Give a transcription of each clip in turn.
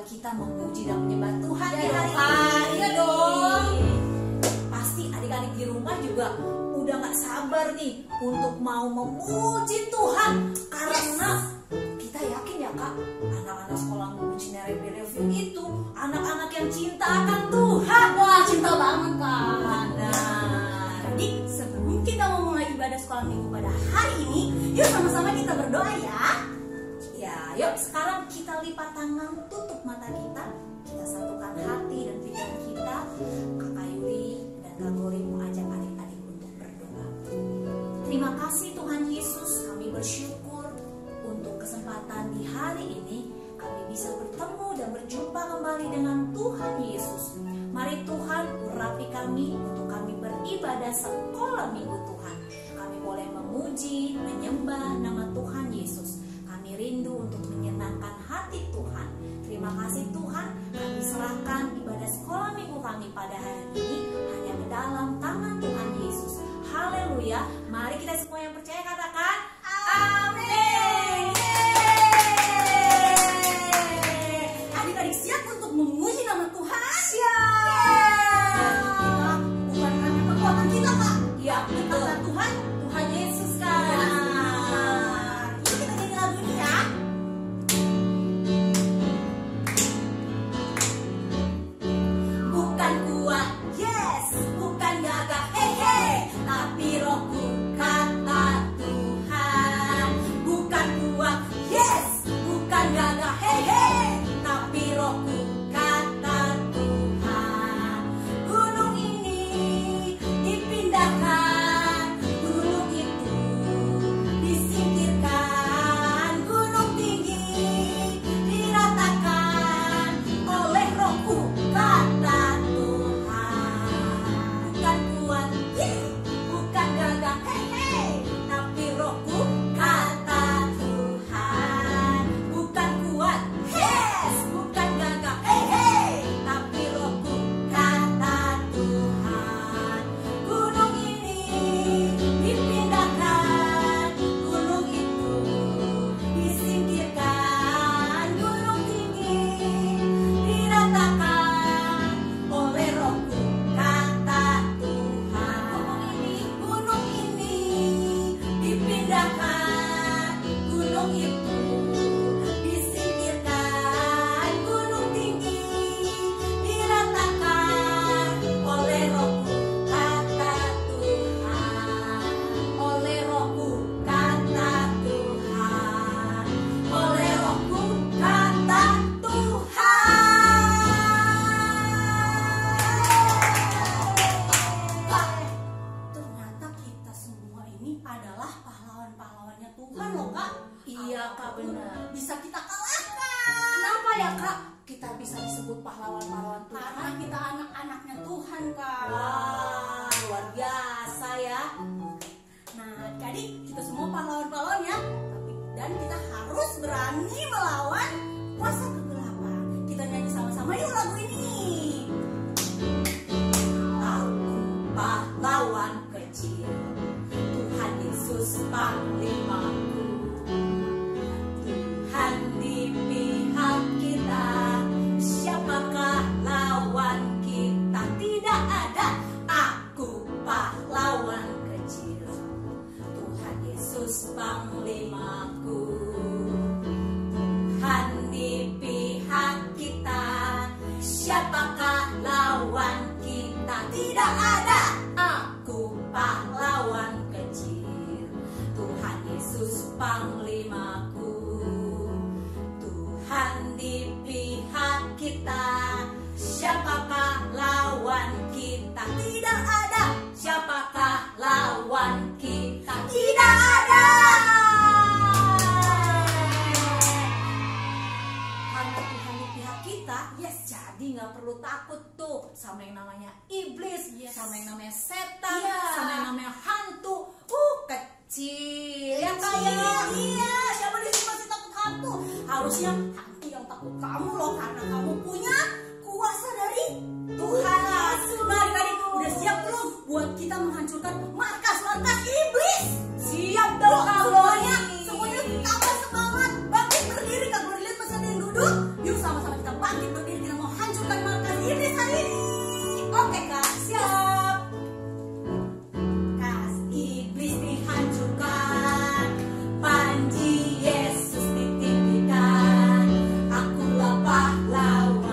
Kita memuji dan menyembah Tuhan ya hari ini. Iya dong. Pasti adik-adik di rumah juga udah gak sabar nih untuk mau memuji Tuhan. Karena kita yakin ya Kak, anak-anak sekolah Minggu Cinere Bellevue itu anak-anak yang cinta akan Tuhan. Wah, cinta banget Kak. Nah, jadi sebelum kita mau mulai ibadah sekolah minggu pada hari ini, yuk sama-sama kita berdoa ya. ya yuk sekarang kita lipat tangan, tutup mata kita satukan hati dan pikiran kita. Kakak Yuli dan Kak Gori mau ajak adik-adik untuk berdoa. Terima kasih Tuhan Yesus, kami bersyukur untuk kesempatan di hari ini kami bisa bertemu dan berjumpa kembali dengan Tuhan Yesus. Mari Tuhan urapi kami untuk kami beribadah sekolah minggu Tuhan. Kami boleh memuji, menyembah nama Tuhan Yesus. Kami rindu untuk menyenangkan hati Tuhan. Terima kasih Tuhan, kami serahkan ibadah sekolah minggu kami pada hari ini hanya ke dalam tangan Tuhan Yesus. Haleluya. Mari kita semua yang percaya katakan amin. Adik-adik siap untuk memuji nama Tuhan? Siap. Kita bukan karena kekuatan kita Kak. Ya betul. Karena Tuhan, Tuhan Yesus kan. Yuk kita nyanyi lagu ini ya. Bukan kuat, yes, bukan gagah, hehe, tapi rohku kata Tuhan. Bukan kuat, yes, bukan gagah, hehe, tapi rohku kata Tuhan. Gunung ini dipindahkan, gunung itu disingkirkan, gunung tinggi diratakan oleh rohku kata Tuhan. Bukan kuat, bukan gagah, hehe, tapi rohku kata Tuhan. Bukan kuat, yes, bukan gagah, hehe, tapi rohku kata Tuhan. Gunung ini dipindahkan, gunung itu disingkirkan, gunung tinggi diratakan oleh rohku kata Tuhan. Gunung ini dipindahkan, gunung itu disingkirkan, gunung tinggi diratakan oleh rohku kata Tuhan. Oleh rohku kata Tuhan. Oleh rohku kata Tuhan. Kak, ternyata kita semua ini adalah pahlawan-pahlawannya Tuhan loh Kak. Iya Kak, benar. Bisa kita kalahkan. Kenapa ya Kak kita bisa disebut pahlawan-pahlawan Karena Tuhan? kita anak-anaknya Tuhan Kak. Wah, luar biasa ya. Nah, jadi kita semua pahlawan-pahlawan ya. Dan kita harus berani melawan pihak kita, Yes. jadi nggak perlu takut tuh sama yang namanya iblis, Yes. sama yang namanya setan, Iya. sama yang namanya hantu. Kecil ya Kecil. kayak. Iya, siapa di sini masih takut hantu? Harusnya hantu yang takut kamu loh, karena kamu punya kuasa dari Tuhan. Nah, adik-adik udah siap belum buat kita menghancurkan markas-markas iblis? Siap dong Semuanya, Kak semuanya Loli. tambah semangat, bangkit berdiri. Kak Loli lihat masih ada yang duduk. Yuk sama-sama kita bangkit berdiri, kita mau hancurkan markas iblis hari ini. Oke Kak, siap. Kas iblis dihancurkan, panji Yesus ditinggikan, akulah pahlawan.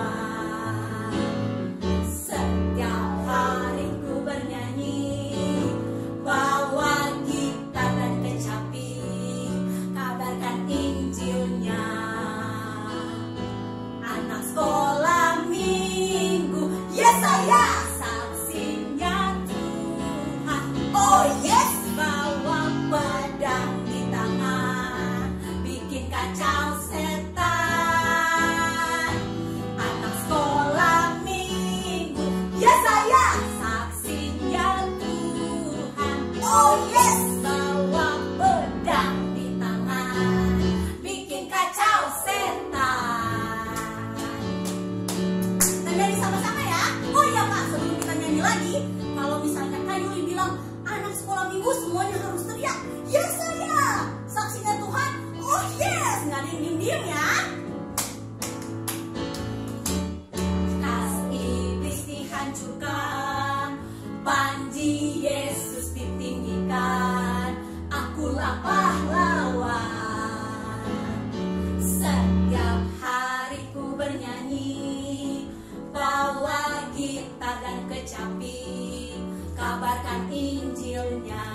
Setiap hari ku bernyanyi, bawa gitar dan kecapi, kabarkan Injilnya. Anak sekolah minggu, yes saya saksinya Tuhan. Oh yes, bawa pedang di tangan, bikin kacau setan. Anak sekolah minggu, yes saya saksinya Tuhan. Oh yes, bawa pedang di tangan, bikin kacau setan. Kita nyanyi sama-sama ya. Oh iya Kak, sebelum kita nyanyi lagi, kalau misalnya Kak Yuli bilang anak sekolah minggu, semuanya harus teriak, yes saya saksinya Tuhan. Oh yes, nggak ada yang diem-diem ya. Kas iblis dihancurkan, panji Yesus ditinggikan, akulah pahlawan. Setiap hari ku bernyanyi, bawa gitar dan kecapi, kabarkan Injilnya.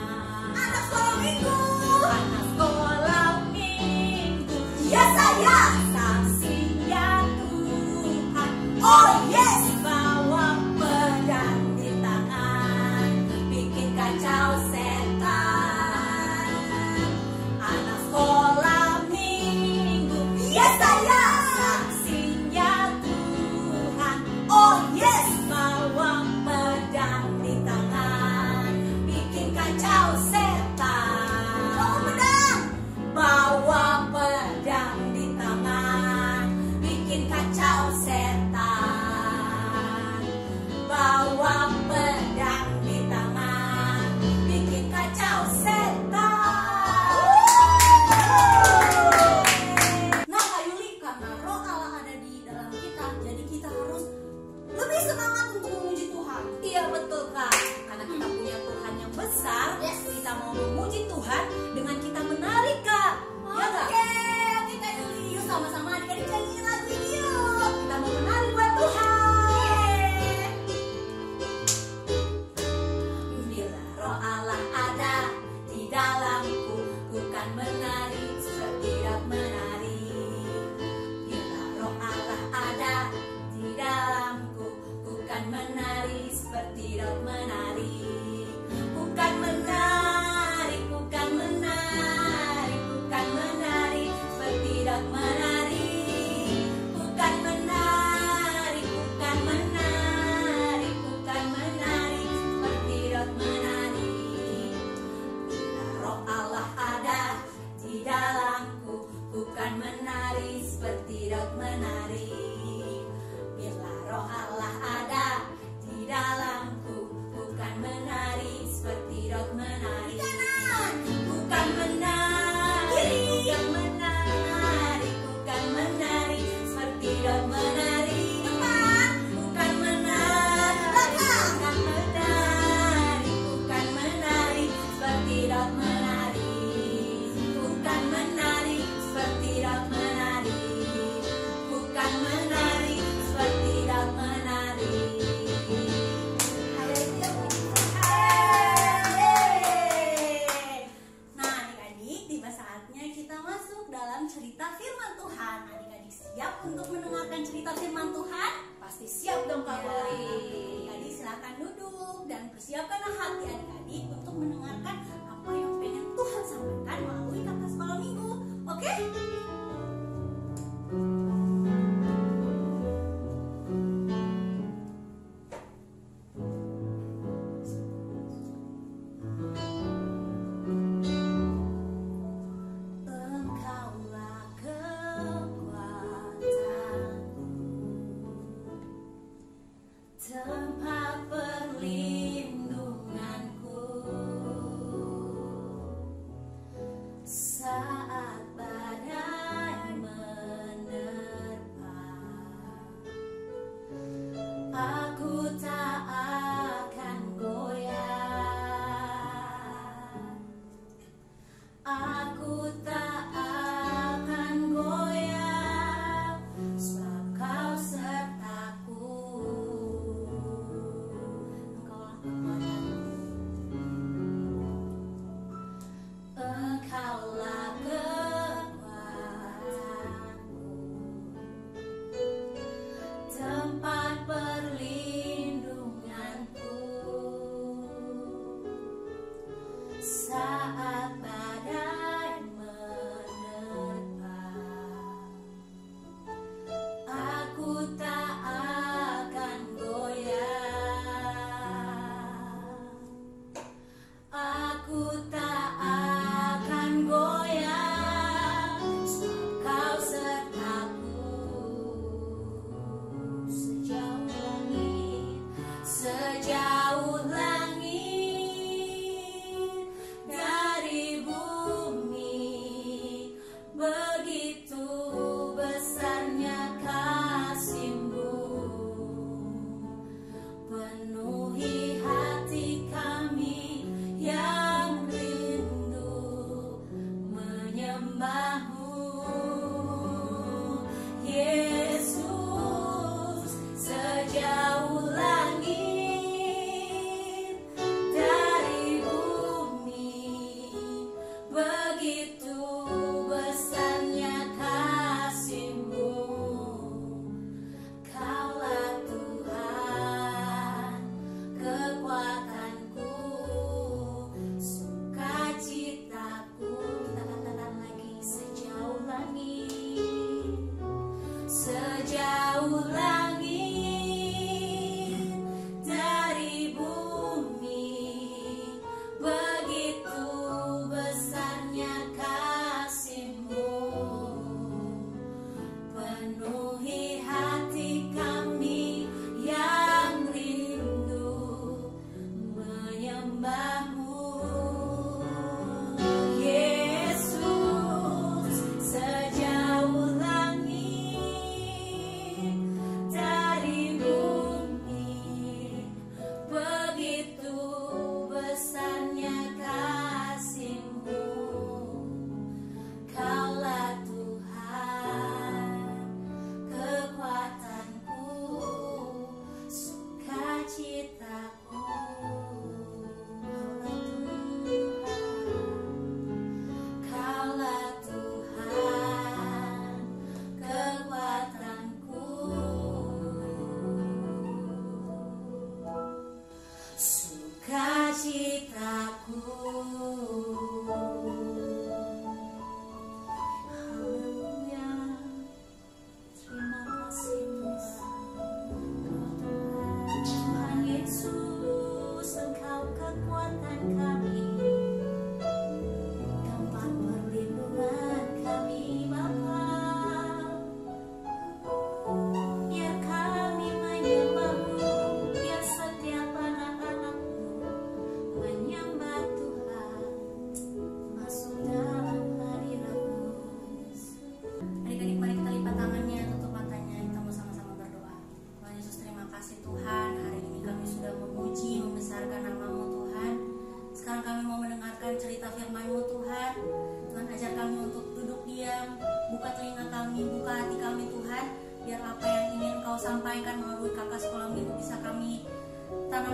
Anak sekolah minggu, anak sekolah minggu, ya saya saksinya Tuhan. Oh yes, bawa pedang di tangan, bikin kacau setan. Anak sekolah minggu, ya saya saksinya Tuhan. Oh yes, bawa pedang di tangan, bikin kacau setan. Bawa pedang, bawa pedang di tangan, bikin kacau setan. Bawa pedang di tangan, bikin kacau setan. Nah Kak Yuli, karena roh Allah ada di dalam kita, jadi kita harus lebih semangat untuk memuji Tuhan. Iya betul Kak, karena kita punya Tuhan yang besar. Yes. Kita mau memuji Tuhan dengan kita menari Kak. Ya Kak? Oke Kak Yuli, yuk sama-sama adik-adik nyanyiin lagu ini yuk. Kita mau menari buat Tuhan. Bila roh Allah ada di dalamku, ku kan menari seperti roh menari. Bila roh Allah ada di dalamku, ku kan menari seperti roh menari. Ku kan menari, ku kan menari, ku kan menari seperti roh menari. Ku kan menari, ku kan menari, ku kan menari seperti roh menari. Bila roh Allah ada di dalamku, ku kan menari seperti roh menari. Bila roh Allah ada di dalamku, ku kan menari seperti roh menari. Ku kan menari, ku kan menari, ku kan menari seperti roh menari. Ku kan menari, ku kan menari, ku kan menari seperti roh menari. Ku kan menari seperti roh menari. Ku kan menari seperti roh menari. Haleluya, puji Tuhan. Nah adik-adik, tiba saatnya kita masuk dalam cerita firman Tuhan. Adik-adik siap untuk mendengarkan cerita firman Tuhan? Pasti siap dong Kak Ya, Loli. adik-adik silakan duduk dan persiapkanlah hati adik-adik untuk mendengarkan apa yang pengen Tuhan sampaikan melalui kakak sekolah minggu. Oke?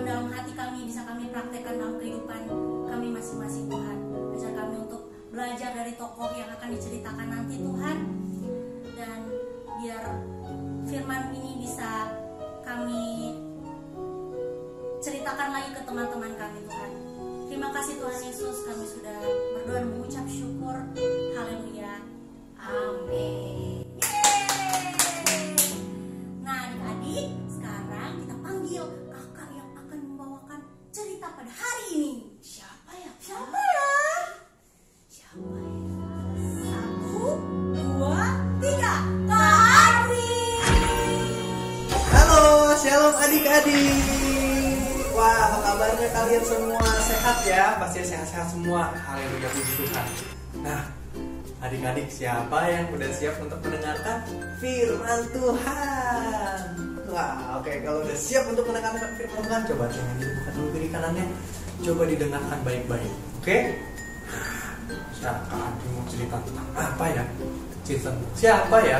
dalam hati kami bisa kami praktekkan dalam kehidupan kami masing-masing Tuhan. Ajar kami untuk belajar dari tokoh yang akan diceritakan nanti Tuhan, dan biar firman ini bisa kami ceritakan lagi ke teman-teman kami Tuhan. Terima kasih Tuhan Yesus, kami sudah berdoa dan mengucap syukur. Haleluya, amin. Yeay. Nah adik-adik, sekarang kita panggil kakak yang akan membawakan cerita pada hari ini. Siapa ya? Siapa ya? Siapa ya? 1, 2, 3, Kak Adri. Halo, shalom adik-adik. Wah, apa kabarnya kalian semua? Sehat ya? Pasti sehat-sehat semua. Haleluya, puji Tuhan. Nah, adik-adik, siapa yang udah siap untuk mendengarkan firman Tuhan? Wah, oke. Kalau udah siap untuk mendengarkan firman Tuhan, coba jangan dibuka dulu kiri kanannya. Coba didengarkan baik-baik. Oke? Siapa mau cerita tentang apa ya? Cerita tentang siapa ya?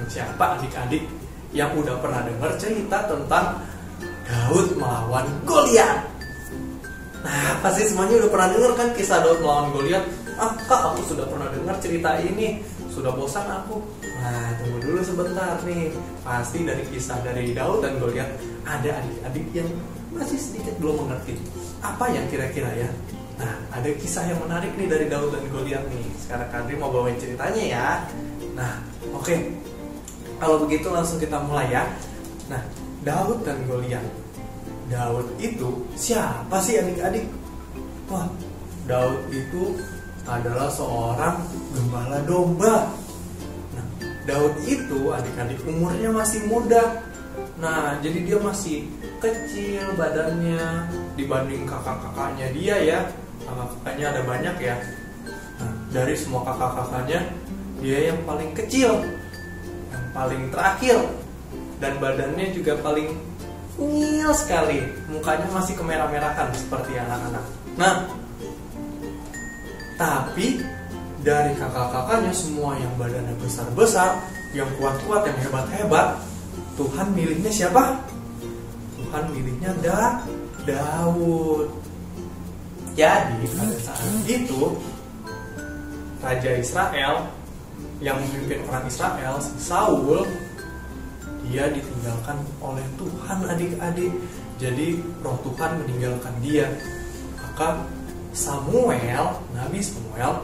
Siapa adik-adik yang udah pernah dengar cerita tentang Daud melawan Goliat? Nah, pasti semuanya udah pernah dengar kan kisah Daud melawan Goliat. Kak, aku sudah pernah dengar cerita ini. Sudah bosan aku. Nah, tunggu dulu sebentar nih. Pasti dari kisah dari Daud dan Goliat ada adik-adik yang masih sedikit belum mengerti. Apa yang kira-kira ya? Nah, ada kisah yang menarik nih dari Daud dan Goliat nih. Sekarang Kadri mau bawain ceritanya ya. Nah, oke. Kalau begitu langsung kita mulai ya. Nah, Daud dan Goliat. Daud itu siapa sih adik-adik? Wah, Daud itu adalah seorang gembala domba. Nah, Daud itu adik-adik umurnya masih muda. Nah, jadi dia masih kecil badannya dibanding kakak-kakaknya dia ya. Kakak-kakaknya ada banyak ya. Nah, dari semua kakak-kakaknya dia yang paling kecil, yang paling terakhir, dan badannya juga paling unyil sekali. Mukanya masih kemerah-merahan seperti anak-anak. Nah, tapi dari kakak-kakaknya semua yang badannya besar-besar, yang kuat-kuat, yang hebat-hebat, Tuhan milihnya siapa? Tuhan milihnya Daud. Jadi pada saat itu Raja Israel yang memimpin orang Israel, Saul, dia ditinggalkan oleh Tuhan adik-adik. Jadi roh Tuhan meninggalkan dia. Maka Samuel, Nabi Samuel,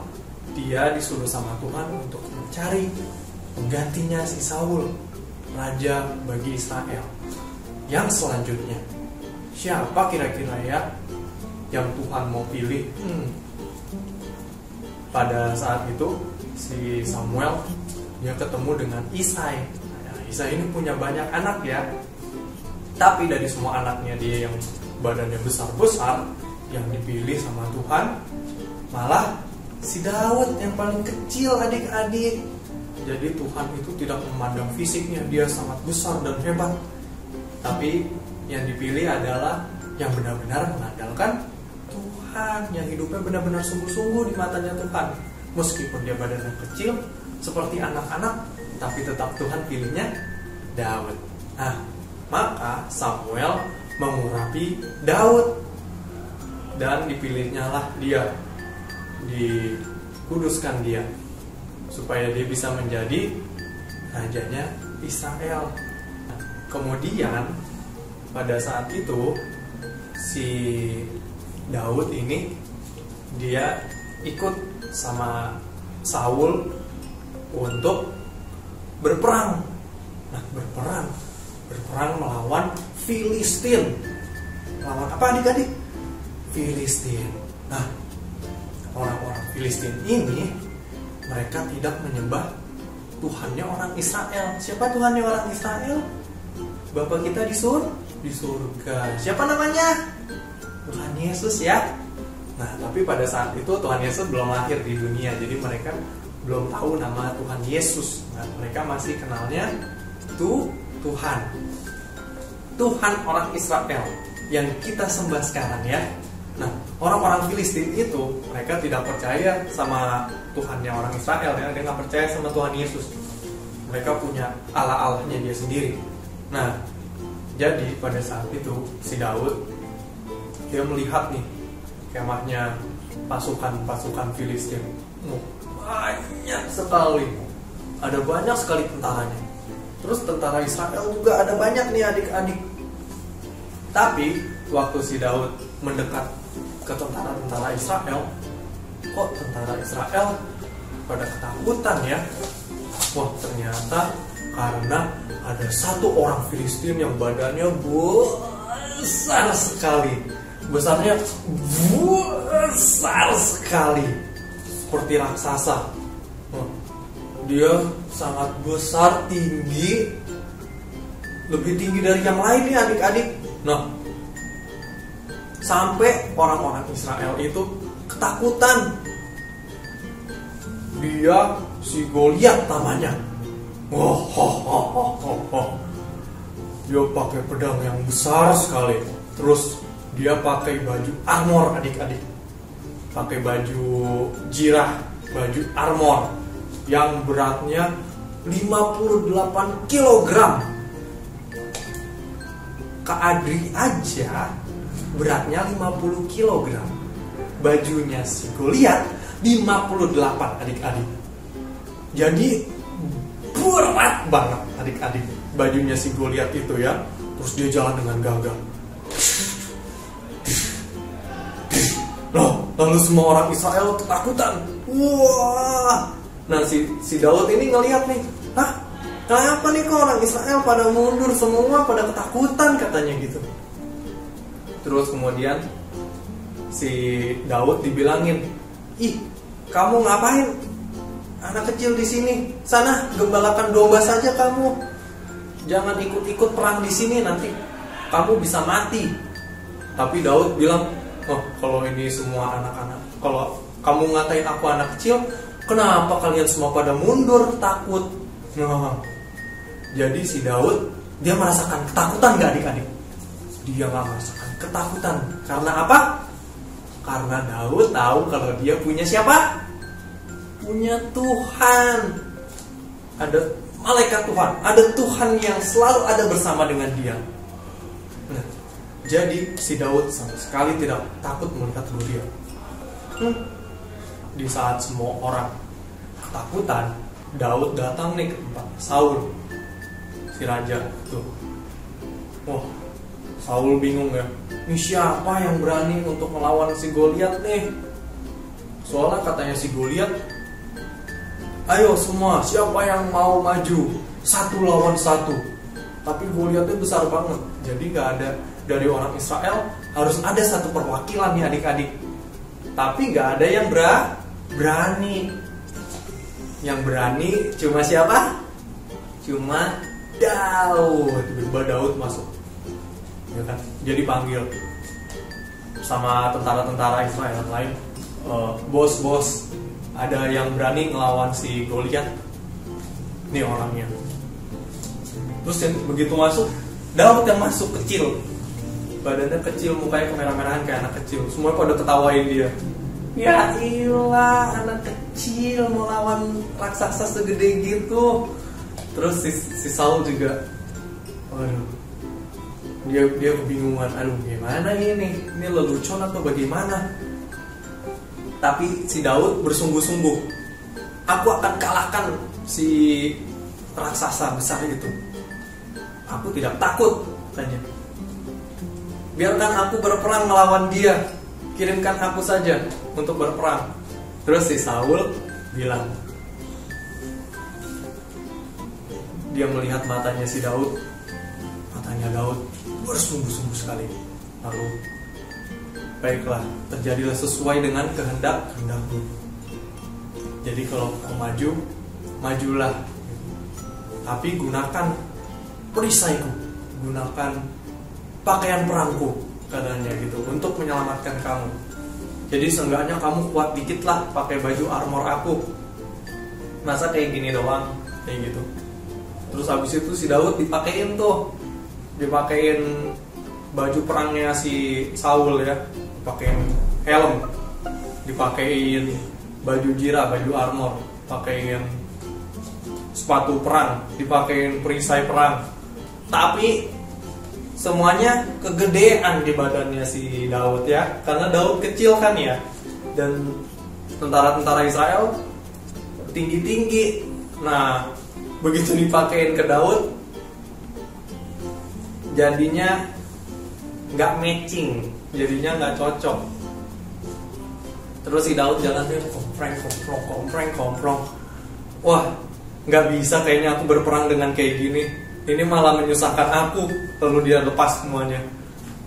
dia disuruh sama Tuhan untuk mencari penggantinya si Saul, raja bagi Israel. Yang selanjutnya, siapa kira-kira ya yang Tuhan mau pilih? Pada saat itu si Samuel dia ketemu dengan Isai. Isai ini punya banyak anak ya. Tapi dari semua anaknya dia yang badannya besar-besar, yang dipilih sama Tuhan malah si Daud yang paling kecil adik-adik. Jadi Tuhan itu tidak memandang fisiknya, dia sangat besar dan hebat. Tapi yang dipilih adalah yang benar-benar mengandalkan Tuhan, yang hidupnya benar-benar sungguh-sungguh di matanya Tuhan. Meskipun dia badannya kecil seperti anak-anak, tapi tetap Tuhan pilihnya Daud. Nah, maka Samuel mengurapi Daud dan dipilihnya lah dia, dikuduskan dia supaya dia bisa menjadi rajanya Israel. Kemudian pada saat itu si Daud ini dia ikut sama Saul untuk berperang. Nah, berperang melawan Filistin. Melawan apa adik-adik? Filistin. Nah, orang-orang Filistin ini mereka tidak menyembah Tuhannya orang Israel. Siapa Tuhannya orang Israel? Bapak kita di surga. Siapa namanya? Tuhan Yesus ya. Nah, tapi pada saat itu Tuhan Yesus belum lahir di dunia, jadi mereka belum tahu nama Tuhan Yesus. Nah, mereka masih kenalnya Tuhan orang Israel yang kita sembah sekarang ya. Nah, orang-orang Filistin itu mereka tidak percaya sama Tuhannya orang Israel ya, dia nggak percaya sama Tuhan Yesus. Mereka punya Allah-Allahnya dia sendiri. Nah, jadi pada saat itu si Daud dia melihat nih kemahnya pasukan Filistin. Banyak sekali, ada banyak sekali tentaranya. Terus tentara Israel juga ada banyak nih adik-adik. Tapi waktu si Daud mendekat ke tentara Israel, kok tentara Israel pada ketakutan ya? Wah, ternyata karena ada satu orang Filistin yang badannya besar sekali. Besarnya besar sekali, seperti raksasa. Dia sangat besar, tinggi, lebih tinggi dari yang lain nih adik-adik. Nah, sampai orang-orang Israel itu ketakutan. Dia si Goliat namanya. Dia pakai pedang yang besar sekali. Terus dia pakai baju armor adik-adik. Pakai baju jirah, baju armor yang beratnya 58 kg. Kak Adri aja beratnya 50 kg. Bajunya si Goliat 58 adik-adik. Jadi berat banget adik-adik bajunya si Goliat itu ya. Terus dia jalan dengan gagah. Loh, lalu semua orang Israel ketakutan. Wah. Nah si Daud ini ngelihat nih, hah? Kenapa nih kok orang Israel pada mundur semua, pada ketakutan katanya gitu. Terus kemudian si Daud dibilangin, ih, kamu ngapain? Anak kecil di sini, sana gembalakan domba saja kamu. Jangan ikut-ikut perang di sini, nanti kamu bisa mati. Tapi Daud bilang, oh, kalau ini semua anak-anak, kalau kamu ngatain aku anak kecil, kenapa kalian semua pada mundur, takut? Nah, jadi si Daud, dia merasakan ketakutan gak adik-adik? Dia gak merasakan ketakutan. Karena apa? Karena Daud tahu kalau dia punya siapa? Punya Tuhan. Ada malaikat Tuhan, ada Tuhan yang selalu ada bersama dengan dia. Nah, jadi si Daud sama sekali tidak takut melihat Goliat. Di saat semua orang ketakutan, Daud datang nih ke tempat Saul, si raja tuh. Wah, Saul bingung ya. Ini siapa yang berani untuk melawan si Goliat nih? Soalnya katanya si Goliat, ayo semua, siapa yang mau maju 1 lawan 1. Tapi Goliatnya besar banget. Jadi gak ada, dari orang Israel harus ada satu perwakilan nih adik-adik. Tapi gak ada yang berani. Yang berani cuma siapa? Cuma Daud. Tiba-tiba Daud masuk, ya kan? Jadi panggil sama tentara-tentara Israel lain, bos, ada yang berani ngelawan si Goliat? Nih orangnya. Terus yang begitu masuk, Daud yang masuk kecil, badannya kecil, mukanya kemerah-merahan kayak anak kecil. Semua pada ketawain dia. Ya iyalah, anak kecil mau lawan raksasa segede gitu. Terus si Saul juga, waduh, dia kebingungan. Aduh, gimana ini lelucon atau bagaimana? Tapi si Daud bersungguh-sungguh, aku akan kalahkan si raksasa besar itu. Aku tidak takut, katanya. Biarkan aku berperang melawan dia. Kirimkan aku saja untuk berperang. Terus si Saul bilang, dia melihat matanya si Daud. Matanya Daud bersungguh-sungguh sekali. Lalu, baiklah, terjadilah sesuai dengan kehendak-kehendakmu. Jadi kalau kau maju, majulah. Tapi gunakan perisaiku, gunakan pakaian perangku, katanya gitu, untuk menyelamatkan kamu. Jadi seenggaknya kamu kuat dikit lah pakai baju armor aku. Masa kayak gini doang, kayak gitu. Terus habis itu si Daud dipakein baju perangnya si Saul ya, dipakein helm, dipakein baju jirah, baju armor, pakein sepatu perang, dipakein perisai perang. Tapi semuanya kegedean di badannya si Daud ya, karena Daud kecil kan ya, dan tentara-tentara Israel tinggi-tinggi. Nah, begitu dipakein ke Daud, jadinya nggak matching, jadinya nggak cocok. Terus si Daud jalannya kompreng. Wah, nggak bisa kayaknya aku berperang dengan kayak gini. Ini malah menyusahkan aku. Lalu dia lepas semuanya.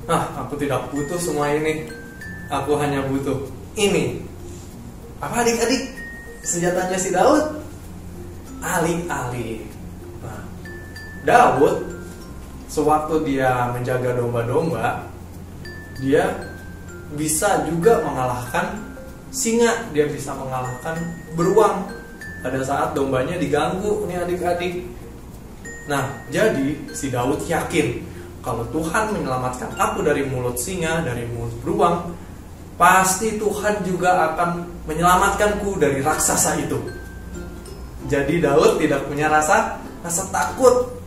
Aku tidak butuh semua ini. Aku hanya butuh ini. Apa adik-adik? Senjatanya si Daud? Alih-alih. Nah, Daud sewaktu dia menjaga domba-domba, dia bisa juga mengalahkan singa. Dia bisa mengalahkan beruang pada saat dombanya diganggu nih adik-adik. Nah, jadi si Daud yakin kalau Tuhan menyelamatkan aku dari mulut singa, dari mulut beruang, pasti Tuhan juga akan menyelamatkanku dari raksasa itu. Jadi Daud tidak punya rasa takut.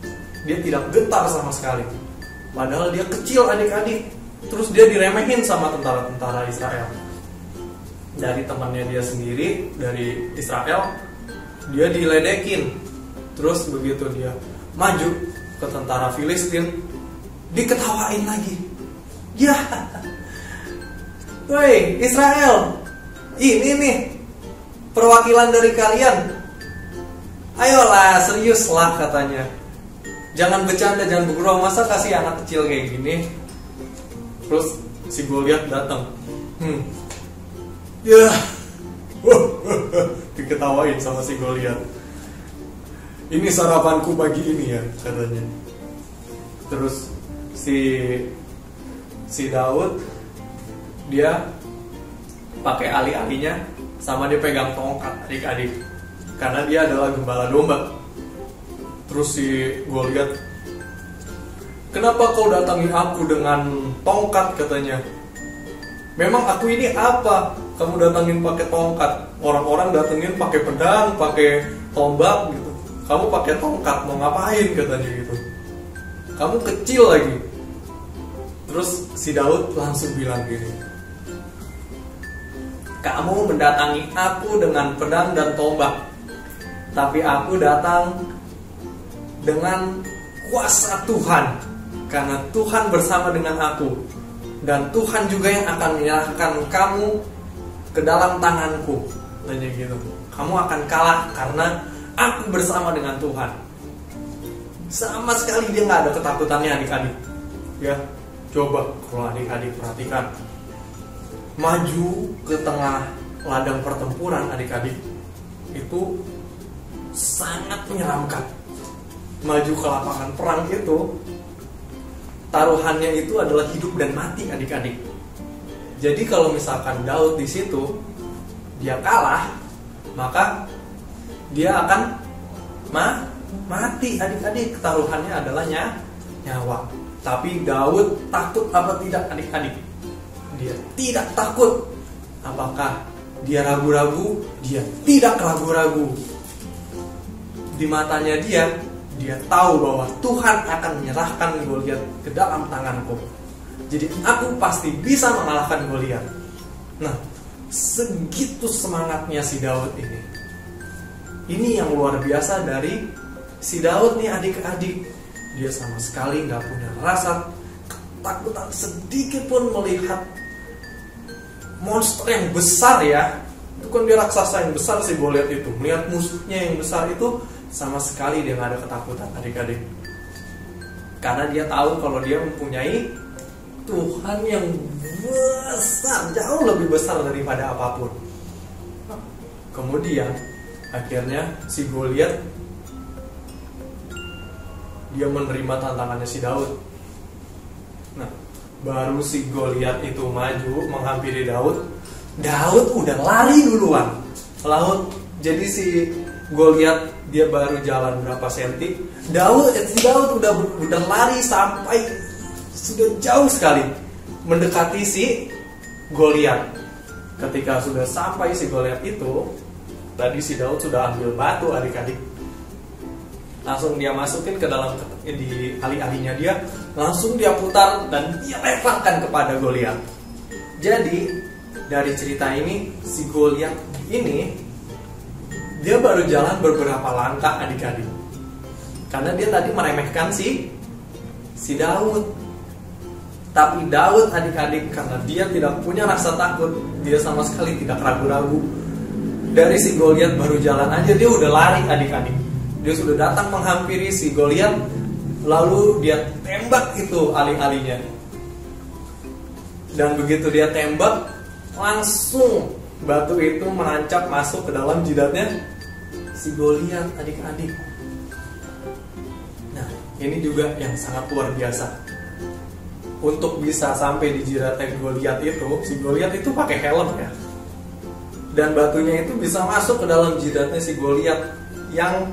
Dia tidak getar sama sekali. Padahal dia kecil adik-adik. Terus dia diremehin sama tentara-tentara Israel. Dari temannya dia sendiri, dari Israel, dia diledekin. Terus begitu dia maju ke tentara Filistin, diketawain lagi. Ya, woi Israel, ini nih perwakilan dari kalian. Ayolah, seriuslah katanya. Jangan bercanda, jangan bergurau. Masa kasih anak kecil kayak gini? Terus si Goliat datang. Ya, diketawain sama si Goliat. Ini sarapanku pagi ini ya, katanya. Terus si Daud, dia pakai ali-alinya, sama dia pegang tongkat adik-adik, karena dia adalah gembala domba. Terus si Goliat, kenapa kau datangi aku dengan tongkat, katanya. Memang aku ini apa? Kamu datangin pakai tongkat. Orang-orang datengin pakai pedang, pakai tombak gitu. Kamu pakai tongkat, mau ngapain, katanya gitu. Kamu kecil lagi. Terus si Daud langsung bilang gini, kamu mendatangi aku dengan pedang dan tombak, tapi aku datang dengan kuasa Tuhan, karena Tuhan bersama dengan aku, dan Tuhan juga yang akan menyerahkan kamu ke dalam tanganku. Tanya gitu. Kamu akan kalah karena aku bersama dengan Tuhan. Sama sekali dia nggak ada ketakutannya adik-adik. Ya, coba kalau adik-adik perhatikan, maju ke tengah ladang pertempuran adik-adik itu sangat menyeramkan. Maju ke lapangan perang itu, taruhannya itu adalah hidup dan mati adik-adik. Jadi kalau misalkan Daud di situ dia kalah, maka dia akan mati adik-adik. Taruhannya adalah nyawa. Tapi Daud takut apa tidak adik-adik? Dia tidak takut. Apakah dia ragu-ragu? Dia tidak ragu-ragu. Di matanya dia tahu bahwa Tuhan akan menyerahkan Goliat ke dalam tanganku. Jadi aku pasti bisa mengalahkan Goliat. Nah, segitu semangatnya si Daud ini. Ini yang luar biasa dari si Daud nih adik-adik. Dia sama sekali gak punya rasa ketakutan sedikit pun melihat monster yang besar ya. Itu kan dia raksasa yang besar si Goliat itu. Melihat musuhnya yang besar itu, sama sekali dia gak ada ketakutan adik-adik. Karena dia tahu kalau dia mempunyai Tuhan yang besar, jauh lebih besar daripada apapun. Kemudian akhirnya si Goliat dia menerima tantangannya si Daud. Nah, baru si Goliat itu maju menghampiri Daud. Daud udah lari duluan. Jadi si Goliat dia baru jalan berapa senti, si Daud udah lari sampai sudah jauh sekali mendekati si Goliat. Ketika sudah sampai si Goliat itu, tadi si Daud sudah ambil batu adik-adik. langsung dia masukin ke dalam di ali-alinya dia, langsung dia putar dan dia lemparkan kepada Goliat. Jadi dari cerita ini si Goliat ini dia baru jalan beberapa langkah adik-adik, karena dia tadi meremehkan si Daud. Tapi Daud adik-adik, karena dia tidak punya rasa takut, dia sama sekali tidak ragu-ragu. Dari si Goliat baru jalan aja dia udah lari adik-adik. Dia sudah datang menghampiri si Goliat, lalu dia tembak itu ali-alinya. Dan begitu dia tembak, langsung batu itu menancap masuk ke dalam jidatnya si Goliat adik-adik. Nah, ini juga yang sangat luar biasa. Untuk bisa sampai di jidatnya Goliat itu, si Goliat itu pakai helm ya. Dan batunya itu bisa masuk ke dalam jidatnya si Goliat yang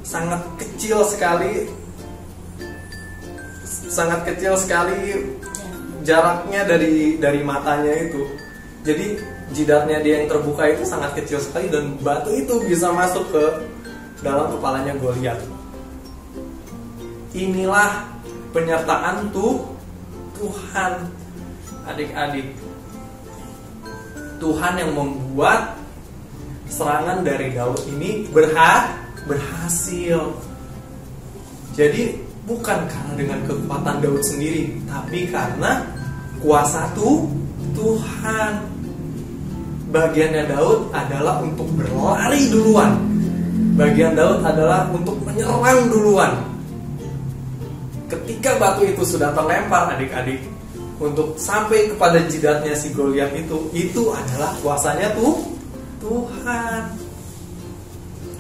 sangat kecil sekali jaraknya dari matanya itu. Jadi jidatnya dia yang terbuka itu sangat kecil sekali dan batu itu bisa masuk ke dalam kepalanya Goliat. Inilah penyertaan Tuhan adik-adik. Tuhan yang membuat serangan dari Daud ini berhasil. Jadi bukan karena dengan kekuatan Daud sendiri, tapi karena kuasa Tuhan. Bagiannya Daud adalah untuk berlari duluan. Bagian Daud adalah untuk menyerang duluan. Ketika batu itu sudah terlempar adik-adik, untuk sampai kepada jidatnya si Goliat itu adalah kuasanya Tuhan.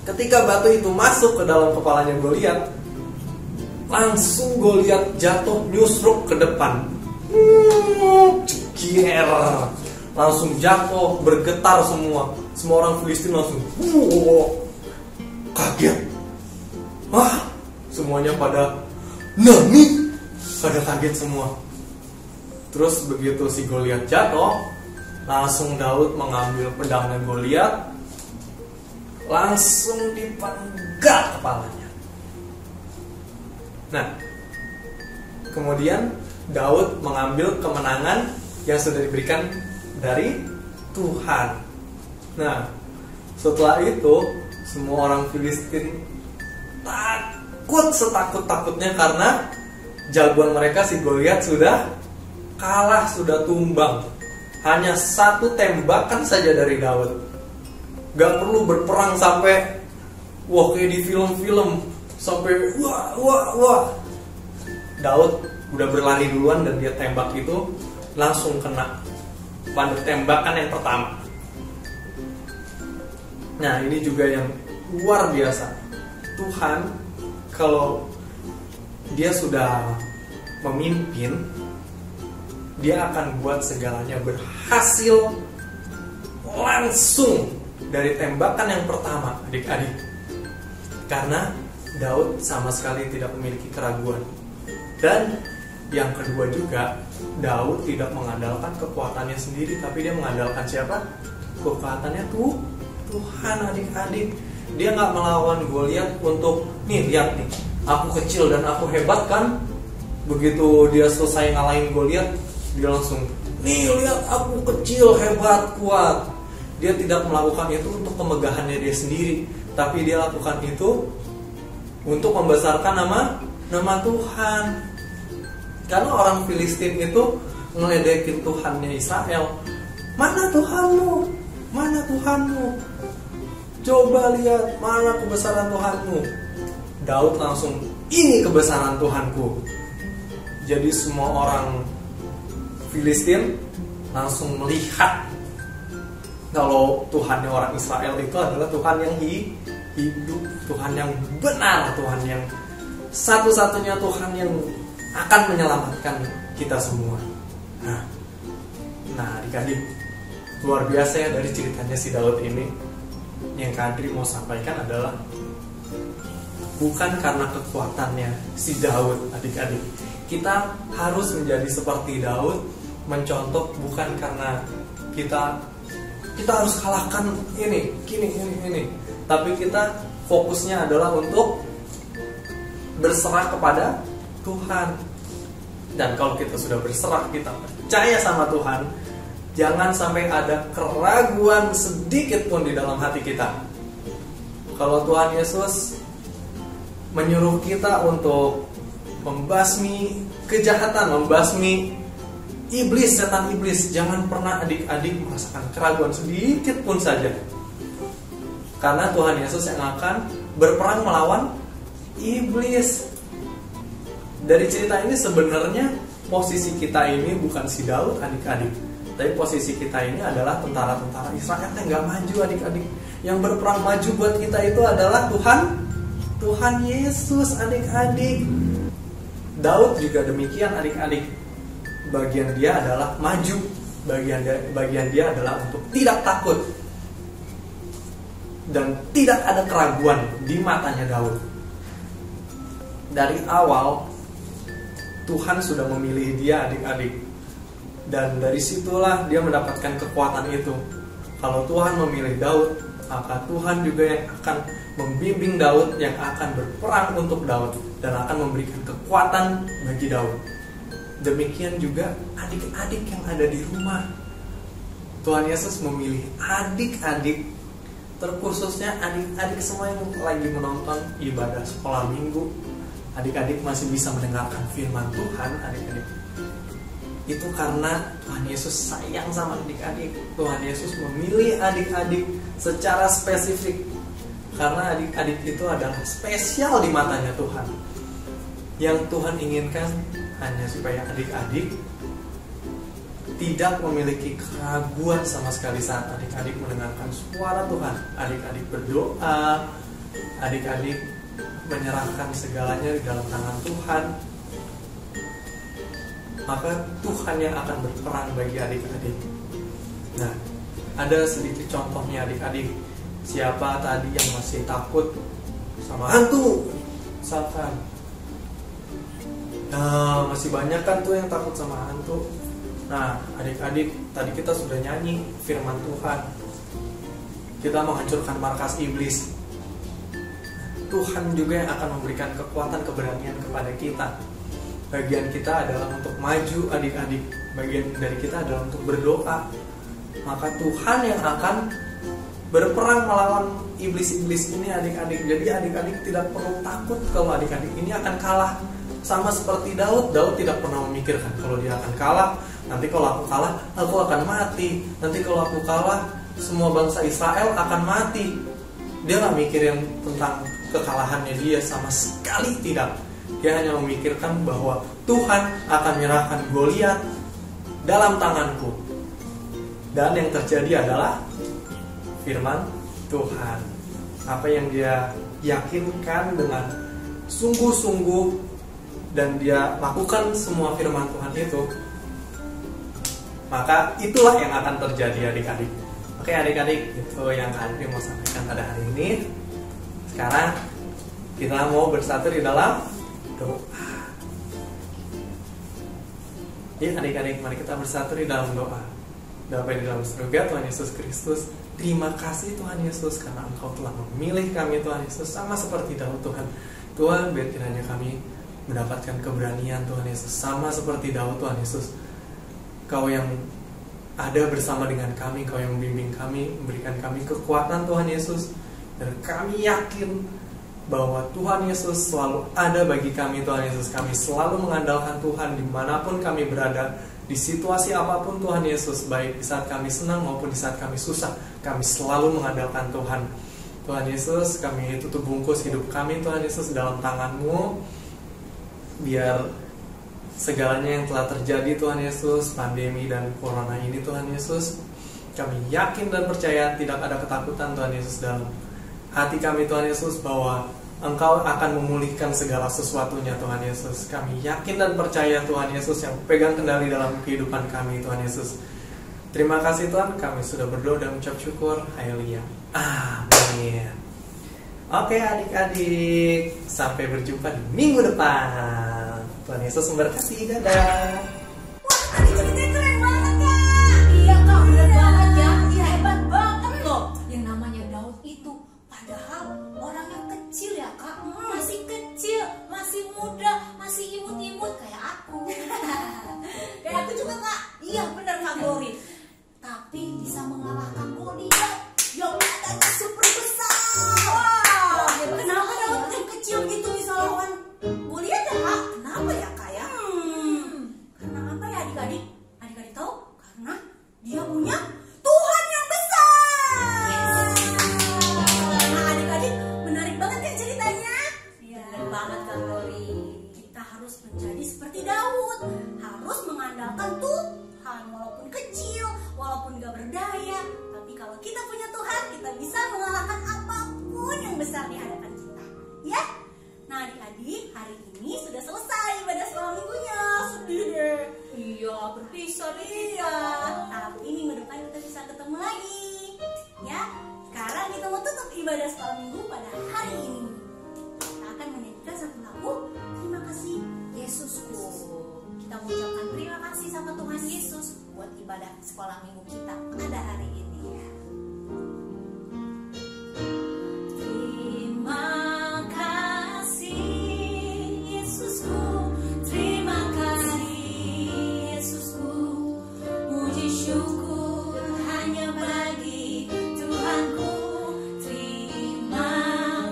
Ketika batu itu masuk ke dalam kepalanya Goliat, langsung Goliat jatuh nyusruk ke depan. Cekier. Langsung jatuh, bergetar semua orang Filistin langsung kaget. Wah, semuanya pada nani, pada kaget semua. Terus begitu si Goliat jatuh, langsung Daud mengambil pedangnya Goliat, langsung dipenggal kepalanya. Nah, kemudian Daud mengambil kemenangan yang sudah diberikan dari Tuhan. Nah, setelah itu semua orang Filistin takut setakut-takutnya karena jagoan mereka si Goliat sudah kalah, sudah tumbang. Hanya satu tembakan saja dari Daud. Gak perlu berperang sampai kayak di film-film sampai wah. Daud udah berlari duluan dan dia tembak itu langsung kena pada tembakan yang pertama. Nah, ini juga yang luar biasa. Tuhan kalau dia sudah memimpin, dia akan buat segalanya berhasil langsung dari tembakan yang pertama adik-adik. Karena Daud sama sekali tidak memiliki keraguan. Dan yang kedua juga, Daud tidak mengandalkan kekuatannya sendiri, tapi dia mengandalkan siapa? Kekuatannya Tuhan adik-adik. Dia nggak melawan Goliat untuk lihat nih, aku kecil dan aku hebat kan. Begitu dia selesai ngalahin Goliat, dia langsung lihat aku kecil, hebat, kuat. Dia tidak melakukan itu untuk kemegahannya dia sendiri, tapi dia lakukan itu untuk membesarkan nama Tuhan. Karena orang Filistin itu ngeledekin Tuhannya Israel. Mana Tuhanmu? Mana Tuhanmu? Coba lihat mana kebesaran Tuhanmu. Daud langsung, ini kebesaran Tuhanku. Jadi semua orang Filistin langsung melihat kalau Tuhannya orang Israel itu adalah Tuhan yang hidup, Tuhan yang benar, Tuhan yang satu-satunya Tuhan yang akan menyelamatkan kita semua. Nah adik-adik, luar biasa ya dari ceritanya si Daud ini. Yang Kadri mau sampaikan adalah bukan karena kekuatannya si Daud adik-adik. Kita harus menjadi seperti Daud, mencontoh bukan karena kita harus kalahkan ini, tapi kita fokusnya adalah untuk berserah kepada Tuhan. Dan kalau kita sudah berserah, kita percaya sama Tuhan, jangan sampai ada keraguan sedikit pun di dalam hati kita. Kalau Tuhan Yesus menyuruh kita untuk membasmi kejahatan, membasmi iblis, setan iblis, jangan pernah adik-adik merasakan keraguan sedikit pun saja. Karena Tuhan Yesus yang akan berperang melawan iblis. Dari cerita ini sebenarnya posisi kita ini bukan si Daud adik-adik, tapi posisi kita ini adalah tentara-tentara Israel yang gak maju adik-adik. Yang berperang maju buat kita itu adalah Tuhan Yesus adik-adik. Daud juga demikian adik-adik. Bagian dia adalah maju, bagian dia adalah untuk tidak takut dan tidak ada keraguan di matanya Daud. Dari awal Tuhan sudah memilih dia adik-adik, dan dari situlah dia mendapatkan kekuatan itu. Kalau Tuhan memilih Daud, maka Tuhan juga yang akan membimbing Daud, yang akan berperang untuk Daud dan akan memberikan kekuatan bagi Daud. Demikian juga adik-adik yang ada di rumah. Tuhan Yesus memilih adik-adik, terkhususnya adik-adik semua yang lagi menonton ibadah sekolah minggu. Adik-adik masih bisa mendengarkan firman Tuhan, adik-adik. Itu karena Tuhan Yesus sayang sama adik-adik. Tuhan Yesus memilih adik-adik secara spesifik, karena adik-adik itu adalah spesial di matanya Tuhan. Yang Tuhan inginkan hanya supaya adik-adik tidak memiliki keraguan sama sekali saat adik-adik mendengarkan suara Tuhan. Adik-adik berdoa, adik-adik menyerahkan segalanya di dalam tangan Tuhan. Maka Tuhan yang akan berperang bagi adik-adik. Nah, ada sedikit contohnya adik-adik. Siapa tadi yang masih takut sama hantu? Misalkan, nah, masih banyak kan tuh yang takut sama hantu. Nah, adik-adik, tadi kita sudah nyanyi firman Tuhan. Kita menghancurkan markas iblis. Tuhan juga yang akan memberikan kekuatan, keberanian kepada kita. Bagian kita adalah untuk maju adik-adik. Bagian dari kita adalah untuk berdoa. Maka Tuhan yang akan berperang melawan iblis-iblis ini adik-adik. Jadi adik-adik tidak perlu takut kalau adik-adik ini akan kalah. Sama seperti Daud. Daud tidak pernah memikirkan kalau dia akan kalah. Nanti kalau aku kalah, aku akan mati. Nanti kalau aku kalah, semua bangsa Israel akan mati. Dia gak mikirin tentang kekalahannya dia, sama sekali tidak. Dia hanya memikirkan bahwa Tuhan akan menyerahkan Goliat dalam tanganku. Dan yang terjadi adalah firman Tuhan. Apa yang dia yakinkan dengan sungguh-sungguh dan dia lakukan semua firman Tuhan itu, maka itulah yang akan terjadi adik-adik. Oke adik-adik, itu yang Andri mau sampaikan pada hari ini. Sekarang kita mau bersatu di dalam doa. Ya adik-adik, mari kita bersatu di dalam doa. Bapa di dalam surga, Tuhan Yesus Kristus, terima kasih Tuhan Yesus karena Engkau telah memilih kami Tuhan Yesus, sama seperti Daud Tuhan. Tuhan, biar kiranya kami mendapatkan keberanian Tuhan Yesus, sama seperti Daud Tuhan Yesus. Kau yang ada bersama dengan kami, Kau yang membimbing kami, memberikan kami kekuatan Tuhan Yesus. Dan kami yakin bahwa Tuhan Yesus selalu ada bagi kami Tuhan Yesus. Kami selalu mengandalkan Tuhan dimanapun kami berada, di situasi apapun Tuhan Yesus. Baik di saat kami senang maupun di saat kami susah, kami selalu mengandalkan Tuhan. Tuhan Yesus, kami tutup bungkus hidup kami Tuhan Yesus dalam tangan-Mu. Biar segalanya yang telah terjadi Tuhan Yesus, pandemi dan corona ini Tuhan Yesus, kami yakin dan percaya tidak ada ketakutan Tuhan Yesus dalam hati kami Tuhan Yesus, bahwa Engkau akan memulihkan segala sesuatunya Tuhan Yesus. Kami yakin dan percaya Tuhan Yesus yang pegang kendali dalam kehidupan kami Tuhan Yesus. Terima kasih Tuhan, kami sudah berdoa dan mengucap syukur. Haleluya. Amin. Oke adik-adik, sampai berjumpa di minggu depan. Tuhan Yesus memberkati. Dadah. Wah, tadi ceritanya keren banget ya. Iya kak, bener banget ya. Iya, hebat banget loh. Yang namanya Daud itu padahal orang yang kecil ya kak, masih kecil, masih hari ini sudah selesai ibadah sekolah minggunya. Sedih deh. Iya, berpisah nih Iya, tapi minggu depan kita bisa ketemu lagi. Ya, sekarang kita mau tutup ibadah sekolah minggu pada hari ini. Kita akan menyanyikan satu lagu, Terima Kasih Yesusku. Kita mengucapkan terima kasih sama Tuhan Yesus buat ibadah sekolah minggu kita pada hari ini ya. Terima kasih Yesusku, terima kasih Yesusku, puji syukur hanya bagi Tuhanku. Terima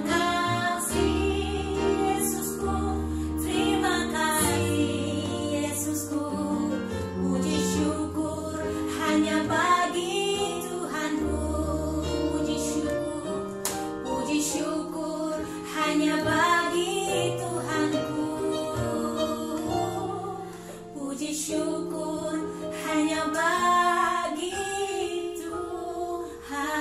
kasih Yesusku, terima kasih Yesusku, puji syukur hanya bagi Tuhanku. Puji syukur hanya bagi Tuhanku. Puji syukur hanya bagi Tuhanku.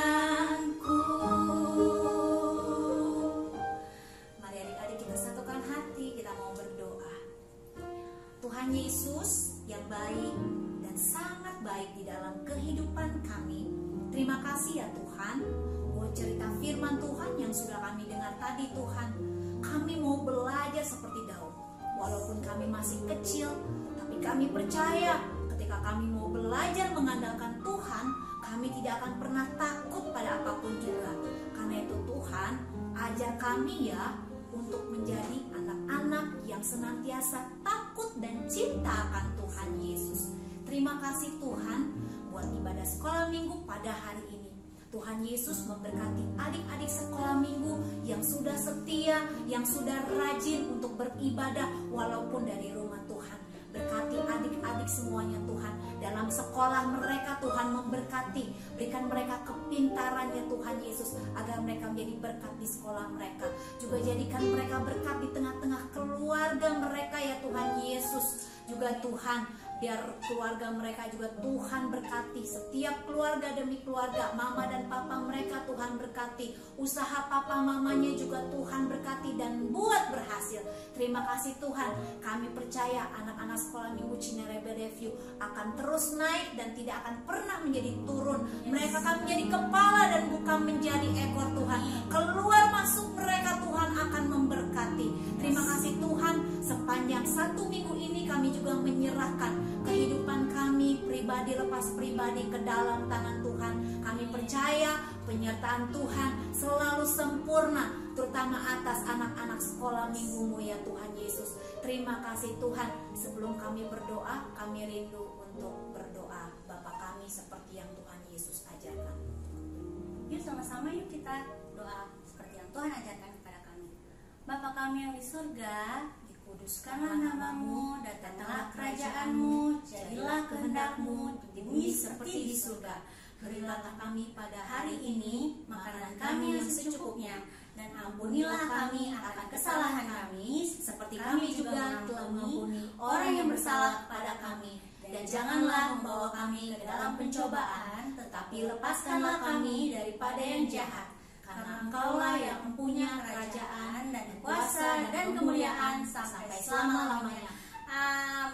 Mari adik-adik kita satukan hati, kita mau berdoa. Tuhan Yesus yang baik dan sangat baik di dalam kehidupan kami, terima kasih ya Tuhan buat cerita firman Tuhan yang sudah kami dengar tadi Tuhan. Kami mau belajar seperti Daud. Walaupun kami masih kecil, tapi kami percaya ketika kami mau belajar mengandalkan Tuhan, kami tidak akan pernah takut pada apapun juga. Karena itu Tuhan, ajar kami ya untuk menjadi anak-anak yang senantiasa takut dan cinta akan Tuhan Yesus. Terima kasih Tuhan buat ibadah sekolah minggu pada hari ini. Tuhan Yesus memberkati adik-adik sekolah minggu yang sudah setia, yang sudah rajin untuk beribadah walaupun dari rumah Tuhan. Berkati adik-adik semuanya Tuhan. Dalam sekolah mereka Tuhan memberkati. Berikan mereka kepintaran ya Tuhan Yesus, agar mereka menjadi berkat di sekolah mereka. Juga jadikan mereka berkat di tengah-tengah keluarga mereka ya Tuhan Yesus. Juga Tuhan, biar keluarga mereka juga Tuhan berkati. Setiap keluarga demi keluarga, mama dan papa mereka Tuhan berkati. Usaha papa mamanya juga Tuhan berkati dan buat berhasil. Terima kasih Tuhan. Kami percaya anak-anak sekolah minggu Cinere Review akan terus naik dan tidak akan pernah menjadi turun. Mereka akan menjadi kepala dan bukan menjadi ekor Tuhan. Keluar masuk mereka Tuhan akan memberkati. Terima kasih Tuhan. Sepanjang 1 minggu ini kami juga menyerahkan kehidupan kami pribadi lepas pribadi ke dalam tangan Tuhan. Kami percaya penyertaan Tuhan selalu sempurna, terutama atas anak-anak sekolah minggumu ya Tuhan Yesus. Terima kasih Tuhan. Sebelum kami berdoa, kami rindu untuk berdoa Bapa kami seperti yang Tuhan Yesus ajarkan. Yuk sama-sama yuk kita doa seperti yang Tuhan ajarkan kepada kami. Bapa kami yang di surga, kuduskanlah namamu, datanglah kerajaanmu, jadilah kehendakmu di bumi seperti di surga. Berilah kami pada hari ini makanan kami yang secukupnya, dan ampunilah kami akan kesalahan kami, seperti kami juga telah mengampuni orang yang bersalah kepada kami. Dan janganlah membawa kami ke dalam pencobaan, tetapi lepaskanlah kami daripada yang jahat. Karena Engkaulah yang mempunyai kerajaan dan kuasa dan kemuliaan sampai selama-lamanya. Amin.